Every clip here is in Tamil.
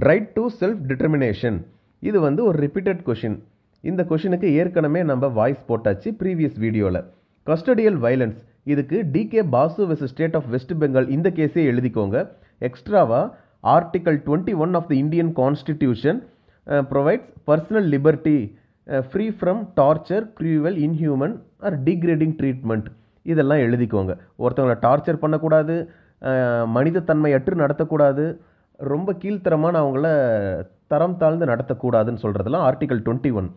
Right to self determination. இது வந்து ஒரு ரிப்பீட்டட் கொஷின். இந்த கொஷினுக்கு ஏற்கனவே நம்ம வாய்ஸ் போட்டாச்சு ப்ரீவியஸ் வீடியோவில். கஸ்டடியல் வயலன்ஸ், இதுக்கு D K Basu versus state of West Bengal இந்த கேஸே எழுதிக்கோங்க. எக்ஸ்ட்ராவா article 21 of the Indian constitution provides personal liberty free from torture, cruel, inhuman or degrading treatment. இதெல்லாம் எழுதிக்கோங்க. ஒருத்தவங்களை டார்ச்சர் பண்ணக்கூடாது, மனிதத்தன்மை அற்று நடத்தக்கூடாது, ரொம்ப கீழ்த்தரமான அவங்கள தரம் தாழ்ந்து நடத்தக்கூடாதுன்னு சொல்கிறதுலாம் ஆர்டிகல் 21.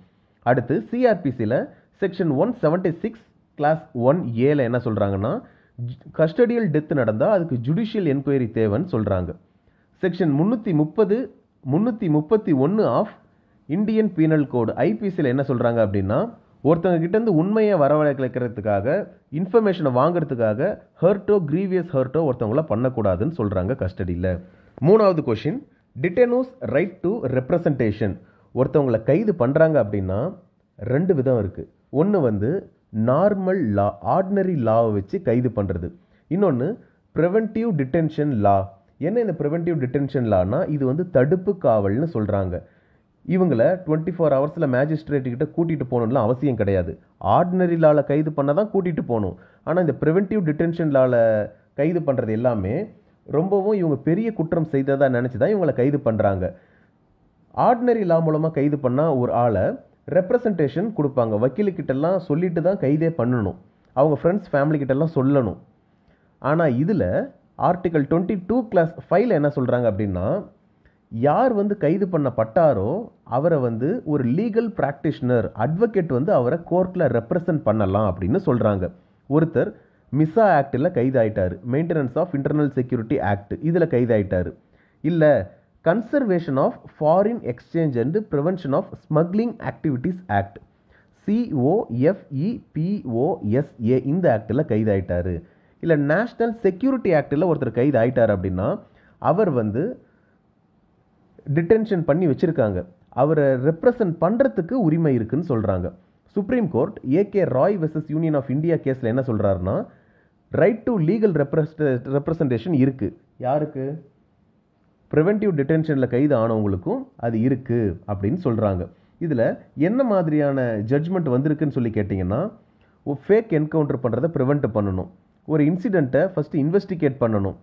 அடுத்து சிஆர்பிசியில் செக்ஷன் 176 கிளாஸ் 1A என்ன சொல்கிறாங்கன்னா, கஸ்டடியல் டெத் நடந்தால் அதுக்கு ஜுடிஷியல் என்கொயரி தேவைன்னு சொல்கிறாங்க. Section 330, 331 of Indian penal code ஐபிசியில் என்ன சொல்கிறாங்க அப்படின்னா, ஒருத்தவங்க கிட்டேருந்து உண்மையை வரவழைக்கிறதுக்காக, இன்ஃபர்மேஷனை வாங்கிறதுக்காக ஹர்ட்டோ, கிரீவியஸ் ஹர்ட்டோ ஒருத்தவங்கள பண்ணக்கூடாதுன்னு சொல்கிறாங்க கஸ்டடியில். மூணாவது கொஷின், டிட்டெனூஸ் ரைட் டு ரெப்ரசன்டேஷன். ஒருத்தவங்களை கைது பண்ணுறாங்க அப்படின்னா ரெண்டு விதம் இருக்குது. ஒன்று வந்து நார்மல் லா, ஆர்டினரி லாவை வச்சு கைது பண்ணுறது. இன்னொன்று ப்ரிவென்டிவ் டிடென்ஷன் லா. என்ன இந்த ப்ரிவென்டிவ் டிடென்ஷன் லானா, இது வந்து தடுப்பு காவல்னு சொல்கிறாங்க. இவங்களை 24 ஹவர்ஸில் மேஜிஸ்ட்ரேட்டுக்கிட்ட கூட்டிகிட்டு போகணும்லாம் அவசியம் கிடையாது. ஆர்டினரி லாவில் கைது பண்ண தான் கூட்டிகிட்டு போகணும். ஆனால் இந்த ப்ரிவென்டிவ் டிடென்ஷன் லாவில் கைது பண்ணுறது எல்லாமே ரொம்பவும் இவங்க பெரிய குற்றம் செய்ததாக நினச்சி தான் இவங்களை கைது பண்ணுறாங்க. ஆர்டினரி லா மூலமாக கைது பண்ணால் ஒரு ஆளை ரெப்ரசன்டேஷன் கொடுப்பாங்க. வக்கீலுக்கிட்டெல்லாம் சொல்லிட்டு தான் கைதே பண்ணணும், அவங்க ஃப்ரெண்ட்ஸ் ஃபேமிலிக்கிட்டெல்லாம் சொல்லணும். ஆனால் இதில் ஆர்டிகல் 22 கிளாஸ் 5 என்ன சொல்கிறாங்க அப்படின்னா, யார் வந்து கைது பண்ணப்பட்டாரோ அவரை வந்து ஒரு லீகல் ப்ராக்டிஷனர், அட்வொகேட் வந்து அவரை கோர்ட்டில் ரெப்ரசன்ட் பண்ணலாம் அப்படின்னு சொல்கிறாங்க. ஒருத்தர் மிசா ஆக்டில் கைதாயிட்டார், maintenance of internal security act, இதில் கைதாயிட்டார். இல்லை conservation of foreign exchange and prevention of smuggling activities act, COFEPOSA, இந்த ஆக்டில் கைதாயிட்டார். இல்லை நேஷ்னல் செக்யூரிட்டி ஆக்டில் ஒருத்தர் கைதாயிட்டார் அப்படின்னா அவர் வந்து டிடென்ஷன் பண்ணி வச்சுருக்காங்க, அவரை ரெப்ரசன்ட் பண்ணுறதுக்கு உரிமை இருக்குன்னு சொல்கிறாங்க. Supreme court AK Roy versus union of India கேஸில் என்ன சொல்கிறாருன்னா, ரைட் டு லீகல் ரெப்ரசன்டேஷன் இருக்குது. யாருக்கு? ப்ரிவென்டிவ் டிடென்ஷனில் கைது ஆனவங்களுக்கும் அது இருக்குது அப்படின்னு சொல்கிறாங்க. இதில் என்ன மாதிரியான ஜட்ஜ்மெண்ட் வந்திருக்குன்னு சொல்லி கேட்டிங்கன்னா, ஃபேக் என்கவுண்டர் பண்ணுறதை ப்ரிவென்ட் பண்ணணும், ஒரு இன்சிடெண்ட்டை ஃபஸ்ட்டு இன்வெஸ்டிகேட் பண்ணணும்,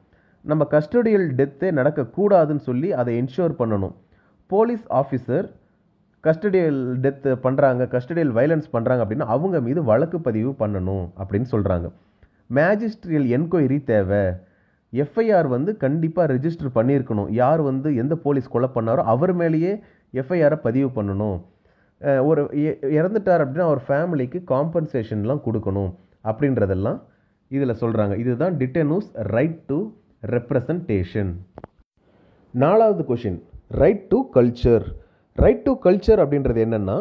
நம்ம கஸ்டடியல் டெத்தே நடக்கக்கூடாதுன்னு சொல்லி அதை என்ஷூர் பண்ணணும், போலீஸ் ஆஃபீஸர் கஸ்டடியல் டெத் பண்ணுறாங்க, கஸ்டடியல் வயலன்ஸ் பண்ணுறாங்க அப்படின்னா அவங்க மீது வழக்கு பதிவு பண்ணணும் அப்படின்னு சொல்கிறாங்க. மேஜிஸ்ட்ரியல் என்கொயரி தேவை, FIR வந்து கண்டிப்பாக ரெஜிஸ்டர் பண்ணியிருக்கணும், யார் வந்து எந்த போலீஸ் கொலை பண்ணாரோ அவர் மேலேயே FIR பதிவு பண்ணணும், ஒரு இறந்துட்டார் அப்படின்னா அவர் ஃபேமிலிக்கு காம்பன்சேஷன்லாம் கொடுக்கணும் அப்படின்றதெல்லாம் இதில் சொல்கிறாங்க. இதுதான் டிட்டெனூஸ் ரைட் டு ரெப்ரசன்டேஷன். நாலாவது question, right to culture. Right to culture அப்படின்றது என்னென்னா,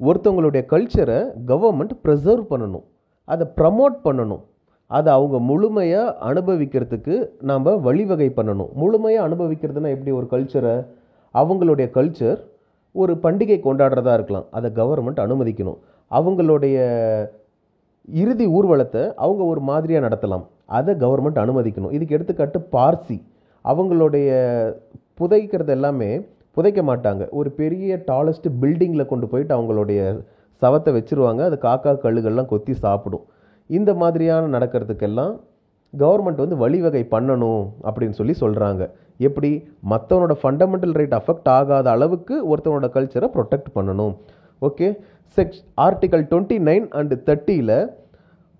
ஒருத்தவங்களுடைய கல்ச்சரை கவர்மெண்ட் ப்ரிசர்வ் பண்ணணும், அதை ப்ரமோட் பண்ணணும், அதை அவங்க முழுமையாக அனுபவிக்கிறதுக்கு நாம் வழிவகை பண்ணணும். முழுமையாக அனுபவிக்கிறதுனா எப்படி? ஒரு கல்ச்சரை, அவங்களுடைய கல்ச்சர் ஒரு பண்டிகை கொண்டாடுறதா இருக்கலாம், அதை கவர்மெண்ட் அனுமதிக்கணும். அவங்களுடைய இறுதி ஊர்வலத்தை அவங்க ஒரு மாதிரியாக நடத்தலாம், அதை கவர்மெண்ட் அனுமதிக்கணும். இதுக்கு எடுத்துக்காட்டு பார்சி, அவங்களுடைய புதைக்கிறது எல்லாமே புதைக்க மாட்டாங்க, ஒரு பெரிய டாலஸ்ட் பில்டிங்கில் கொண்டு போயிட்டு அவங்களுடைய சவத்தை வச்சுருவாங்க, அது காக்கா கழுகெல்லாம் கொத்தி சாப்பிடும். இந்த மாதிரியான நடக்கிறதுக்கெல்லாம் கவர்மெண்ட் வந்து வழிவகை பண்ணணும் அப்படின்னு சொல்லி சொல்கிறாங்க. எப்படி? மற்றவனோட ஃபண்டமெண்டல் ரைட் அஃபெக்ட் ஆகாத அளவுக்கு ஒருத்தவனோட கல்ச்சரை ப்ரொடெக்ட் பண்ணணும். ஓகே, ஆர்டிகல் 29 அண்ட் 30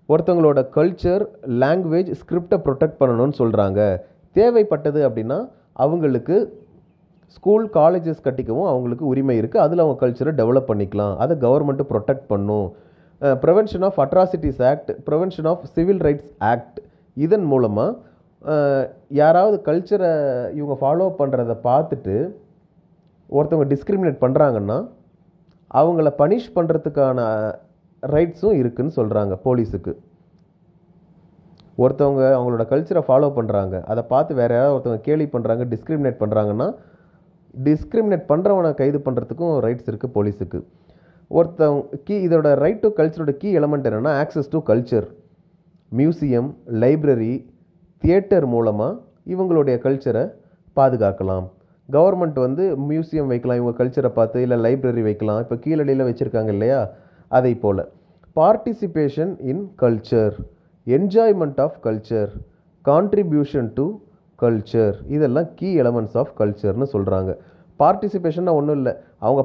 ஒருத்தவங்களோட கல்ச்சர், லாங்குவேஜ், ஸ்கிரிப்டை ப்ரொடெக்ட் பண்ணணும்னு சொல்கிறாங்க. தேவைப்பட்டது அப்படின்னா அவங்களுக்கு ஸ்கூல், காலேஜஸ் கட்டிக்கவும் அவங்களுக்கு உரிமை இருக்குது, அதில் அவங்க கல்ச்சரை டெவலப் பண்ணிக்கலாம், அதை கவர்மெண்ட்டு ப்ரொடெக்ட் பண்ணும். Prevention of atrocities act, prevention of civil rights act, இதன் மூலமாக யாராவது கல்ச்சரை இவங்க ஃபாலோ பண்ணுறதை பார்த்துட்டு ஒருத்தவங்க டிஸ்கிரிமினேட் பண்ணுறாங்கன்னா அவங்கள பனிஷ் பண்ணுறதுக்கான ரைட்ஸும் இருக்குதுன்னு சொல்கிறாங்க போலீஸுக்கு. ஒருத்தவங்க அவங்களோட கல்ச்சரை ஃபாலோ பண்ணுறாங்க, அதை பார்த்து வேறு யாராவது ஒருத்தவங்க கேலி பண்ணுறாங்க, டிஸ்கிரிமினேட் பண்ணுறாங்கன்னா டிஸ்கிரிமினேட் பண்ணுறவனை கைது பண்ணுறதுக்கும் ரைட்ஸ் இருக்குது போலீஸுக்கு. ஒருத்தவங்க இதோட ரைட் டு கல்ச்சரோட கீ எலமெண்ட் என்னென்னா access to culture. Museum, library, theatre மூலமாக இவங்களுடைய கல்ச்சரை பாதுகாக்கலாம். கவர்மெண்ட் வந்து மியூசியம் வைக்கலாம் இவங்க கல்ச்சரை பார்த்து, இல்லை லைப்ரரி வைக்கலாம். இப்போ கீழடியில் வச்சுருக்காங்க இல்லையா, அதை போல். Participation in culture, enjoyment of culture, contribution to culture, இதெல்லாம் கீ எலமெண்ட்ஸ் ஆஃப் கல்ச்சர்னு சொல்கிறாங்க. பார்ட்டிசிபேஷன்னா ஒன்றும் இல்லை, அவங்க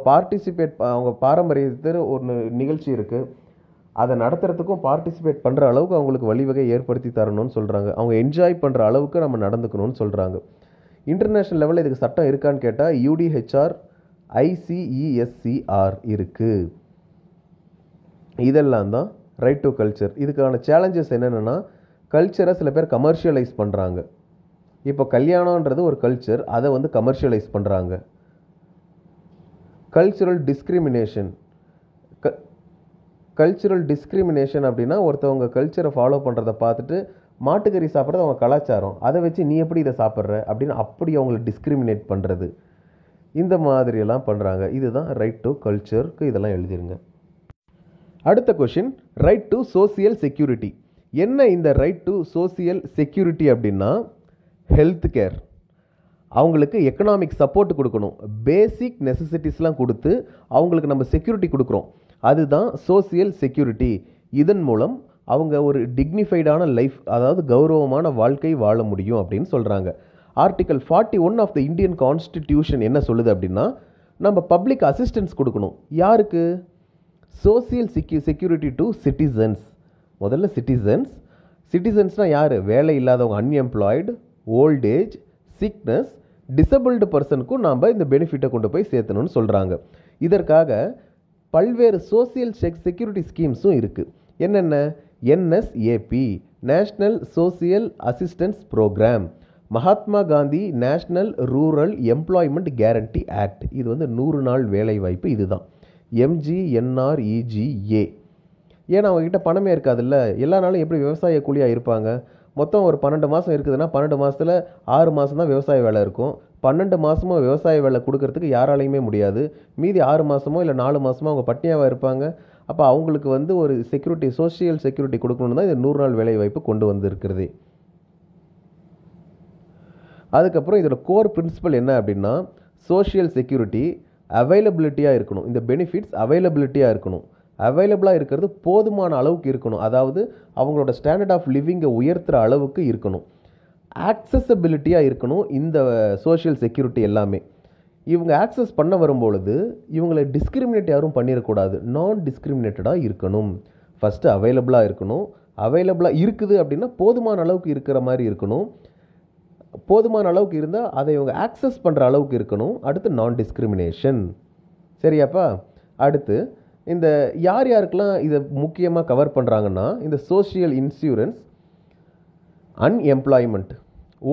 பாரம்பரியத்தில் ஒரு நிகழ்ச்சி இருக்குது, அதை நடத்துறதுக்கும் பார்ட்டிசிபேட் பண்ணுற அளவுக்கு அவங்களுக்கு வழிவகை ஏற்படுத்தி தரணும்னு சொல்கிறாங்க. அவங்க என்ஜாய் பண்ணுற அளவுக்கு நம்ம நடந்துக்கணும்னு சொல்கிறாங்க. இன்டர்நேஷ்னல் லெவலில் இதுக்கு சட்டம் இருக்கான்னு கேட்டால் UDHR ICESCR இருக்குது. இதெல்லாம் தான் ரைட் டு கல்ச்சர். இதுக்கான சேலஞ்சஸ் என்னென்னா, கல்ச்சரை சில பேர் கமர்ஷியலைஸ் பண்ணுறாங்க. இப்போ கல்யாணன்றது ஒரு கல்ச்சர், அதை வந்து கமர்ஷியலைஸ் பண்ணுறாங்க. கல்ச்சுரல் டிஸ்கிரிமினேஷன் அப்படின்னா ஒருத்தவங்க கல்ச்சரை ஃபாலோ பண்ணுறதை பார்த்துட்டு மாட்டுக்கறி சாப்பிட்றது அவங்க கலாச்சாரம், அதை வச்சு நீ எப்படி இதை சாப்பிட்ற அப்படின்னு அப்படி அவங்களை டிஸ்கிரிமினேட் பண்ணுறது, இந்த மாதிரியெல்லாம் பண்ணுறாங்க. இதுதான் ரைட் டு கல்ச்சருக்கு. இதெல்லாம் எழுதிருங்க. அடுத்த question, right to social security. என்ன இந்த ரைட் டு சோசியல் செக்யூரிட்டி அப்படின்னா, ஹெல்த் கேர், அவங்களுக்கு எக்கனாமிக் சப்போர்ட் கொடுக்கணும், பேசிக் நெசசிட்டிஸ்லாம் கொடுத்து அவங்களுக்கு நம்ம செக்யூரிட்டி கொடுக்குறோம், அதுதான் சோசியல் செக்யூரிட்டி. இதன் மூலம் அவங்க ஒரு டிக்னிஃபைடான லைஃப், அதாவது கௌரவமான வாழ்க்கை வாழ முடியும் அப்படின்னு சொல்கிறாங்க. Article 41 of the Indian constitution என்ன சொல்லுது அப்படின்னா, நம்ம பப்ளிக் அசிஸ்டன்ஸ் கொடுக்கணும். யாருக்கு? Social security to citizens. முதல்ல சிட்டிசன்ஸ்னால் யார்? வேலை இல்லாதவங்க, unemployed, old age, sickness, disabled பர்சனுக்கும் நாம் இந்த பெனிஃபிட்டை கொண்டு போய் சேர்த்தணும்னு சொல்கிறாங்க. இதற்காக பல்வேறு சோசியல் செக்யூரிட்டி ஸ்கீம்ஸும் இருக்குது. என்னென்ன? NSAP, national social assistance programme, Mahatma Gandhi national rural employment guarantee act, இது வந்து 100 நாள் வேலை வாய்ப்பு. இதுதான் MGNREGA. ஏன்னா அவங்ககிட்ட பணமே இருக்காதுல்ல, எல்லா நாளும் எப்படி விவசாய கூலியாக இருப்பாங்க? மொத்தம் ஒரு 12 மாதம் இருக்குதுன்னா 12 மாதத்தில் 6 மாதம் தான் விவசாய வேலை இருக்கும். 12 மாதமும் விவசாய வேலை கொடுக்கறதுக்கு யாராலையுமே முடியாது. மீதி 6 மாதமோ இல்லை 4 மாதமோ அவங்க பட்னியாவாக இருப்பாங்க. அப்போ அவங்களுக்கு வந்து ஒரு செக்யூரிட்டி, சோஷியல் செக்யூரிட்டி கொடுக்கணுன்னு தான் இந்த 100 நாள் வேலை வாய்ப்பு கொண்டு வந்திருக்கிறது. அதுக்கப்புறம் இதோட கோர் பிரின்சிபல் என்ன அப்படின்னா, சோஷியல் செக்யூரிட்டி அவைலபிலிட்டியாக இருக்கணும். இந்த பெனிஃபிட்ஸ் அவைலபிலிட்டியாக இருக்கணும். அவைலபிளாக இருக்கிறது போதுமான அளவுக்கு இருக்கணும், அதாவது அவங்களோட ஸ்டாண்டர்ட் ஆஃப் லிவிங்கை உயர்த்துகிற அளவுக்கு இருக்கணும். ஆக்சசபிலிட்டியாக இருக்கணும் இந்த சோஷியல் செக்யூரிட்டி எல்லாமே. இவங்க ஆக்சஸ் பண்ண வரும்பொழுது இவங்களை டிஸ்கிரிமினேட் யாரும் பண்ணிடக்கூடாது, நான் டிஸ்கிரிமினேட்டடாக இருக்கணும். ஃபஸ்ட்டு அவைலபிளாக இருக்கணும். அவைலபிளாக இருக்குது அப்படின்னா போதுமான அளவுக்கு இருக்கிற மாதிரி இருக்கணும். போதுமான அளவுக்கு இருந்தால் அதை இவங்க ஆக்சஸ் பண்ணுற அளவுக்கு இருக்கணும். அடுத்து நான் டிஸ்கிரிமினேஷன். சரியாப்பா? அடுத்து இந்த யார் யாருக்கெல்லாம் இதை முக்கியமாக கவர் பண்ணுறாங்கன்னா, இந்த சோஷியல் இன்சூரன்ஸ், அன்எம்ப்ளாய்மெண்ட்,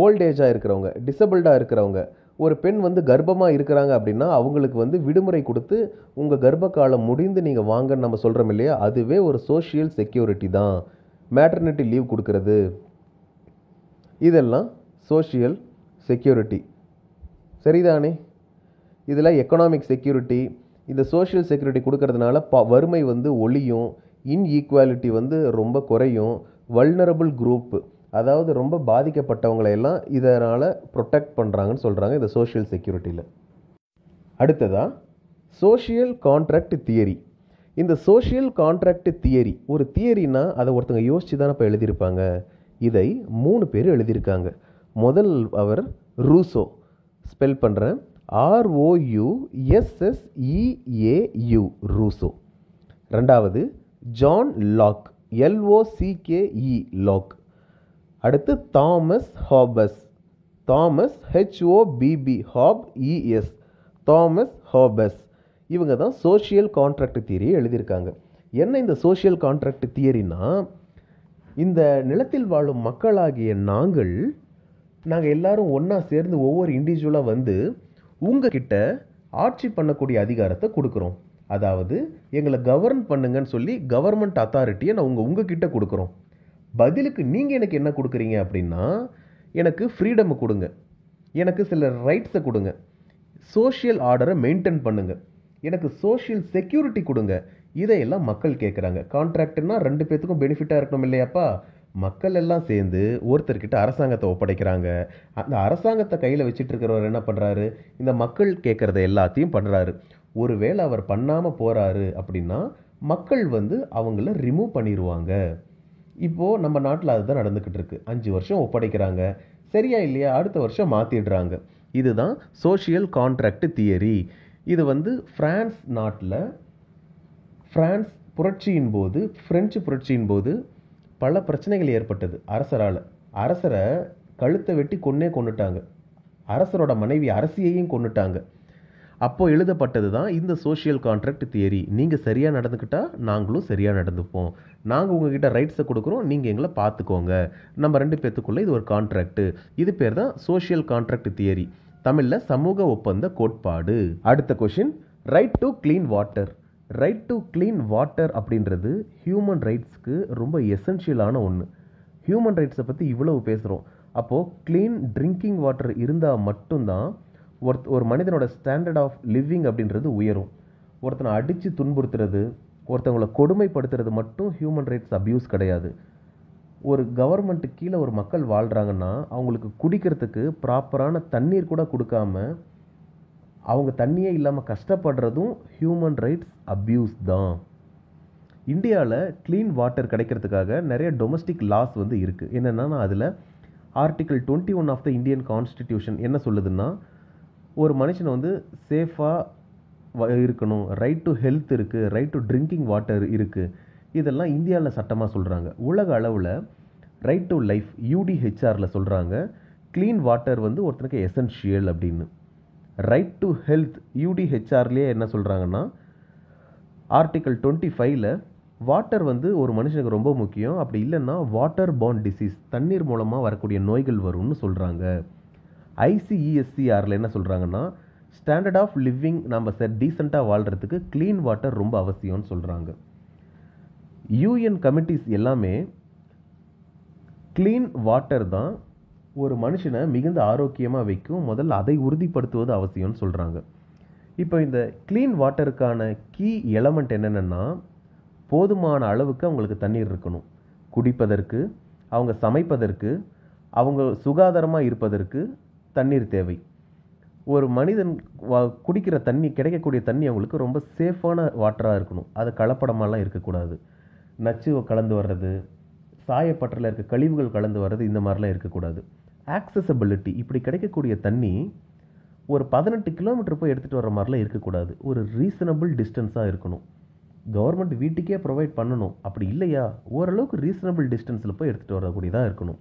ஓல்டேஜாக இருக்கிறவங்க, டிசபிள்டாக இருக்கிறவங்க. ஒரு பெண் வந்து கர்ப்பமாக இருக்கிறாங்க அப்படின்னா அவங்களுக்கு வந்து விடுமுறை கொடுத்து உங்கள் கர்ப்ப காலம் முடிந்து நீங்கள் வாங்கன்னு நம்ம சொல்கிறோம் இல்லையா, அதுவே ஒரு சோஷியல் செக்யூரிட்டி தான். மேட்டர்னிட்டி லீவ் கொடுக்கறது, இதெல்லாம் சோஷியல் செக்யூரிட்டி. சரிதானே? இதில் எக்கனாமிக் செக்யூரிட்டி, இந்த சோஷியல் செக்யூரிட்டி கொடுக்கறதுனால வறுமை வந்து ஒழியும், இன்ஈக்குவாலிட்டி வந்து ரொம்ப குறையும், வல்னரபிள் குரூப், அதாவது ரொம்ப பாதிக்கப்பட்டவங்களையெல்லாம் இதனால் ப்ரொடெக்ட் பண்ணுறாங்கன்னு சொல்கிறாங்க இந்த சோஷியல் செக்யூரிட்டியில். அடுத்ததாக சோஷியல் கான்ட்ராக்ட் தியரி. இந்த சோஷியல் கான்ட்ராக்ட் தியரி, ஒரு தியரினா அதை ஒருத்தங்க யோசித்து தானே இப்போ எழுதியிருப்பாங்க. இதை 3 பேர் எழுதியிருக்காங்க. முதல் அவர் ரூசோ, ஸ்பெல் பண்ணுறேன், ROUSSEAU, ரூசோ. ரெண்டாவது ஜான் லாக், LOCKE, லாக். அடுத்து Thomas Hobbes, Thomas HOBB, HOBES, Thomas Hobbes. இவங்க தான் சோஷியல் கான்ட்ராக்ட் தியரியை எழுதியிருக்காங்க. என்ன இந்த சோஷியல் கான்ட்ராக்ட் தியரினா, இந்த நிலத்தில் வாழும் மக்களாகிய நாங்கள் எல்லாரும் ஒன்றா சேர்ந்து ஒவ்வொரு இண்டிவிஜுவலாக வந்து உங்ககிட்ட ஆட்சி பண்ணக்கூடிய அதிகாரத்தை கொடுக்குறோம். அதாவது எங்களை கவர்ன் பண்ணுங்கன்னு சொல்லி கவர்மெண்ட் அத்தாரிட்டியை நான் உங்ககிட்ட கொடுக்குறோம். பதிலுக்கு நீங்கள் எனக்கு என்ன கொடுக்குறீங்க அப்படின்னா, எனக்கு ஃப்ரீடம் கொடுங்க, எனக்கு சில ரைட்ஸை கொடுங்க, சோஷியல் ஆர்டரை மெயின்டைன் பண்ணுங்க, எனக்கு சோஷியல் செக்யூரிட்டி கொடுங்க. இதையெல்லாம் மக்கள் கேட்குறாங்க. கான்ட்ராக்ட்னா 2 பேர்த்துக்கும் பெனிஃபிட்டாக இருக்கணும் இல்லையாப்பா? மக்கள் எல்லாம் சேர்ந்து ஒருத்தர்கிட்ட அரசாங்கத்தை ஒப்படைக்கிறாங்க. அந்த அரசாங்கத்தை கையில் வச்சுட்டு இருக்கிறவர் என்ன பண்ணுறாரு, இந்த மக்கள் கேட்குறத எல்லாத்தையும் பண்ணுறாரு. ஒருவேளை அவர் பண்ணாமல் போகிறாரு அப்படின்னா மக்கள் அவங்கள ரிமூவ் பண்ணிடுவாங்க. இப்போது நம்ம நாட்டில் அதுதான் நடந்துக்கிட்டு இருக்கு. 5 வருஷம் ஒப்படைக்கிறாங்க, சரியா இல்லையா, அடுத்த வருஷம் மாற்றிடுறாங்க. இதுதான் சோஷியல் கான்ட்ராக்ட் தியரி. இது பிரான்ஸ் நாட்டில் பிரான்ஸ் புரட்சியின் போது, பிரெஞ்சு புரட்சியின் போது பல பிரச்சனைகள் ஏற்பட்டது அரசரால். அரசரை கழுத்தை வெட்டி கொன்னுட்டாங்க. அரசரோட மனைவி அரசியையும் கொன்னுட்டாங்க. அப்போ எழுதப்பட்டது தான் இந்த சோஷியல் கான்ட்ராக்ட் தியரி. நீங்கள் சரியாக நடந்துக்கிட்டா நாங்களும் சரியாக நடந்துப்போம், நாங்கள் உங்ககிட்ட ரைட்ஸை கொடுக்குறோம், நீங்கள் எங்களை பார்த்துக்கோங்க, நம்ம 2 பேத்துக்குள்ளே இது ஒரு கான்ட்ராக்டு. இது பேர் தான் சோஷியல் கான்ட்ராக்ட் தியரி, தமிழில் சமூக ஒப்பந்த கோட்பாடு. அடுத்த question, right to clean water. Right to clean water அப்படின்றது ஹியூமன் ரைட்ஸ்க்கு ரொம்ப எசென்ஷியலான ஒன்று. ஹியூமன் ரைட்ஸை பற்றி இவ்வளவு பேசுகிறோம். அப்போது க்ளீன் ட்ரிங்கிங் வாட்டர் இருந்தால் மட்டும்தான் ஒரு மனிதனோட ஸ்டாண்டர்ட் ஆஃப் லிவிங் அப்படின்றது உயரும். ஒருத்தனை அடித்து துன்புறுத்துறது, ஒருத்தவங்களை கொடுமைப்படுத்துறது மட்டும் ஹியூமன் ரைட்ஸ் அப்யூஸ் கிடையாது. ஒரு கவர்மெண்ட்டு கீழே ஒரு மக்கள் வாழ்கிறாங்கன்னா அவங்களுக்கு குடிக்கிறதுக்கு ப்ராப்பரான தண்ணீர் கூட கொடுக்காம அவங்க தண்ணியே இல்லாமல் கஷ்டப்படுறதும் ஹியூமன் ரைட்ஸ் அப்யூஸ் தான். இந்தியாவில் க்ளீன் வாட்டர் கிடைக்கிறதுக்காக நிறைய டொமஸ்டிக் லாஸ் இருக்குது. என்னென்னா அதில் article 21 of the Indian constitution என்ன சொல்லுதுன்னா, ஒரு மனுஷனை சேஃபாக இருக்கணும், ரைட் டு ஹெல்த் இருக்குது, ரைட் டு ட்ரிங்கிங் வாட்டர் இருக்குது. இதெல்லாம் இந்தியாவில் சட்டமாக சொல்கிறாங்க. உலக அளவில் ரைட் டு லைஃப் UDHRல சொல்கிறாங்க க்ளீன் வாட்டர் ஒருத்தனுக்கு எசென்ஷியல் அப்படின்னு. ரைட் டு ஹெல்த் UDHRலேயே என்ன சொல்கிறாங்கன்னா, ஆர்டிகிள் 25ல் வாட்டர் ஒரு மனுஷனுக்கு ரொம்ப முக்கியம், அப்படி இல்லைன்னா வாட்டர் பார்ன் டிசீஸ், தண்ணீர் மூலமாக வரக்கூடிய நோய்கள் வரும்னு சொல்கிறாங்க. ICESCRல என்ன சொல்கிறாங்கன்னா, ஸ்டாண்டர்ட் ஆஃப் லிவிங் நம்ம டீசெண்டாக வாழ்கிறதுக்கு க்ளீன் வாட்டர் ரொம்ப அவசியம்னு சொல்கிறாங்க. UN கமிட்டிஸ் எல்லாமே க்ளீன் வாட்டர் தான் ஒரு மனுஷனை மிகுந்த ஆரோக்கியமாக வைக்கும், முதல்ல அதை உறுதிப்படுத்துவது அவசியம்னு சொல்கிறாங்க. இப்போ இந்த க்ளீன் வாட்டருக்கான கீ எலமெண்ட் என்னென்னா, போதுமான அளவுக்கு அவங்களுக்கு தண்ணீர் இருக்கணும். குடிப்பதற்கு, அவங்க சமைப்பதற்கு, அவங்க சுகாதாரமாக இருப்பதற்கு தண்ணீர் தேவை. ஒரு மனிதன் குடிக்கிற தண்ணி, கிடைக்கக்கூடிய தண்ணி அவங்களுக்கு ரொம்ப சேஃபான வாட்டராக இருக்கணும். அது கலப்படமாலாம் இருக்கக்கூடாது. நச்சு கலந்து வர்றது, சாயப்பற்றில் இருக்க கழிவுகள் கலந்து வர்றது, இந்த மாதிரிலாம் இருக்கக்கூடாது. ஆக்சசபிலிட்டி, இப்படி கிடைக்கக்கூடிய தண்ணி ஒரு 18 கிலோமீட்டர் போய் எடுத்துகிட்டு வர மாதிரிலாம் இருக்கக்கூடாது. ஒரு ரீசனபிள் டிஸ்டன்ஸாக இருக்கணும். கவர்மெண்ட் வீட்டுக்கே ப்ரொவைட் பண்ணணும், அப்படி இல்லையா ஓரளவுக்கு ரீசனபிள் டிஸ்டன்ஸில் போய் எடுத்துகிட்டு வரக்கூடியதாக இருக்கணும்.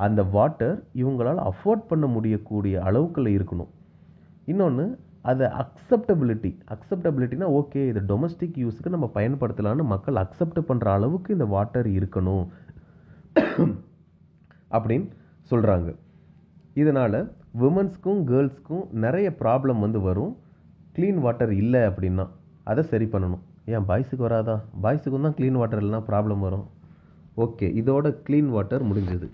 அந்த வாட்டர் இவங்களால் அஃபோர்ட் பண்ண முடியக்கூடிய அளவுக்குள்ள இருக்கணும். இன்னொன்று, அதை அக்செப்டபிலிட்டினா ஓகே, இது டொமஸ்டிக் யூஸுக்கு நம்ம பயன்படுத்தலான்னு மக்கள் அக்செப்ட் பண்ணுற அளவுக்கு இந்த வாட்டர் இருக்கணும் அப்படின்னு சொல்கிறாங்க. இதனால் விமன்ஸ்க்கும் கேர்ள்ஸ்க்கும் நிறைய ப்ராப்ளம் வரும். க்ளீன் வாட்டர் இல்லை அப்படின்னா அதை சரி பண்ணணும். ஏன் பாய்ஸுக்கு வராதா? பாய்ஸுக்கும் தான் க்ளீன் வாட்டர் இல்லைனா ப்ராப்ளம் வரும். ஓகே, இதோட க்ளீன் வாட்டர் முடிஞ்சது.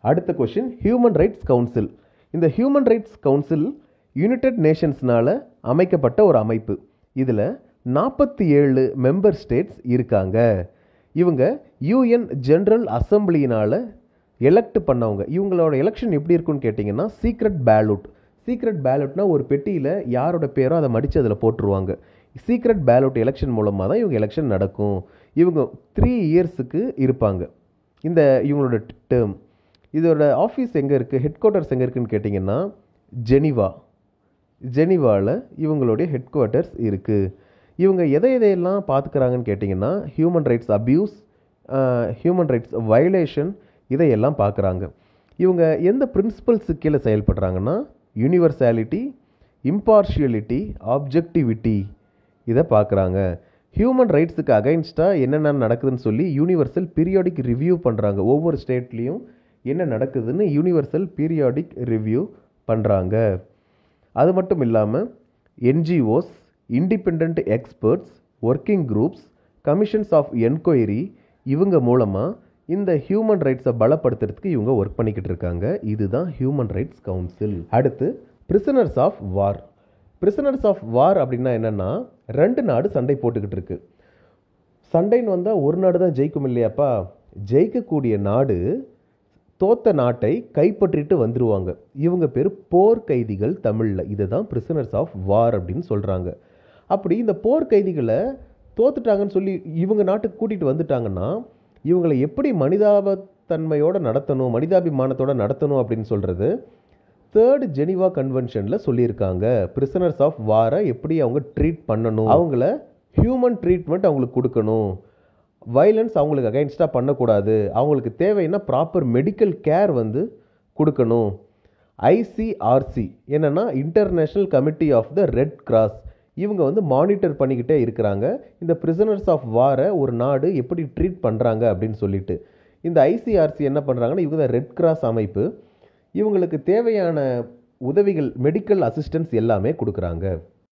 அடுத்த கொஷின், ஹியூமன் ரைட்ஸ் கவுன்சில். இந்த ஹியூமன் ரைட்ஸ் கவுன்சில் யுனைடெட் நேஷன்ஸ்னால் அமைக்கப்பட்ட ஒரு அமைப்பு. இதில் 47 மெம்பர் ஸ்டேட்ஸ் இருக்காங்க. இவங்க UN ஜென்ரல் அசம்பிளினால் எலெக்ட் பண்ணவங்க. இவங்களோட எலெக்ஷன் எப்படி இருக்குன்னு கேட்டிங்கன்னா, சீக்ரெட் பேலட்னா ஒரு பெட்டியில் யாரோட பேரோ அதை மடித்து அதில் போட்டுருவாங்க. சீக்ரெட் பேலட் எலெக்ஷன் மூலமாக தான் இவங்க எலெக்ஷன் நடக்கும். இவங்க 3 இயர்ஸுக்கு இருப்பாங்க இந்த இவங்களோட டேர்ம். இதோட ஆஃபீஸ் எங்கே இருக்குது, ஹெட் குவார்ட்டர்ஸ் எங்கே இருக்குதுன்னு கேட்டிங்கன்னா, ஜெனிவாவில் இவங்களுடைய ஹெட் குவார்ட்டர்ஸ் இருக்குது. இவங்க எதையெல்லாம் பார்த்துக்கிறாங்கன்னு கேட்டிங்கன்னா, human rights abuse, human rights violation, இதையெல்லாம் பார்க்குறாங்க. இவங்க எந்த பிரின்சிபல்ஸு கீழே செயல்படுறாங்கன்னா, யூனிவர்சாலிட்டி, இம்பார்ஷியலிட்டி, ஆப்ஜெக்டிவிட்டி, இதை பார்க்குறாங்க. ஹியூமன் ரைட்ஸுக்கு அகைன்ஸ்டாக என்னென்ன நடக்குதுன்னு சொல்லி யூனிவர்சல் பீரியாடிக் ரிவ்யூ பண்ணுறாங்க. ஒவ்வொரு ஸ்டேட்லேயும் என்ன நடக்குதுன்னு யூனிவர்சல் பீரியாடிக் ரிவ்யூ பண்ணுறாங்க. அது மட்டும் இல்லாமல் NGOs, independent experts, working groups, commissions of enquiry, இவங்க மூலமாக இந்த ஹியூமன் ரைட்ஸை பலப்படுத்துறதுக்கு இவங்க ஒர்க் பண்ணிக்கிட்டு இருக்காங்க. இதுதான் ஹியூமன் ரைட்ஸ் கவுன்சில். அடுத்து prisoners of war. Prisoners of war அப்படின்னா என்னென்னா, 2 நாடு சண்டை போட்டுக்கிட்டு இருக்கு. சண்டைன்னு வந்தால் ஒரு நாடு தான் ஜெயிக்கும் இல்லையாப்பா. ஜெயிக்கக்கூடிய நாடு தோத்த நாட்டை கைப்பற்றிட்டு வந்துடுவாங்க. இவங்க பேர் போர் கைதிகள் தமிழில். இதுதான் பிரிசனர்ஸ் ஆஃப் வார் அப்படின்னு சொல்கிறாங்க. அப்படி இந்த போர் கைதிகளை தோத்துட்டாங்கன்னு சொல்லி இவங்க நாட்டுக்கு கூட்டிகிட்டு வந்துட்டாங்கன்னா இவங்களை எப்படி மனிதாபத்தன்மையோடு நடத்தணும், மனிதாபிமானத்தோடு நடத்தணும் அப்படின்னு சொல்கிறது 3rd ஜெனீவா கன்வென்ஷனில் சொல்லியிருக்காங்க. பிரிசனர்ஸ் ஆஃப் வாரை எப்படி அவங்க ட்ரீட் பண்ணணும், அவங்கள ஹியூமன் ட்ரீட்மெண்ட் அவங்களுக்கு கொடுக்கணும், வயலன்ஸ் அவங்களுக்கு அகைன்ஸ்டாக பண்ணக்கூடாது, அவங்களுக்கு தேவைன்னா ப்ராப்பர் மெடிக்கல் கேர் வந்து கொடுக்கணும். ஐசிஆர்சி என்னென்னா international committee of the red cross, இவங்க வந்து மானிட்டர் பண்ணிக்கிட்டே இருக்கிறாங்க இந்த பிரிசனர்ஸ் ஆஃப் வாரை ஒரு நாடு எப்படி ட்ரீட் பண்ணுறாங்க அப்படின்னு சொல்லிட்டு. இந்த ஐசிஆர்சி என்ன பண்ணுறாங்கன்னா இவங்க தான் ரெட் கிராஸ் அமைப்பு, இவங்களுக்கு தேவையான உதவிகள் மெடிக்கல் அசிஸ்டன்ஸ் எல்லாமே கொடுக்குறாங்க.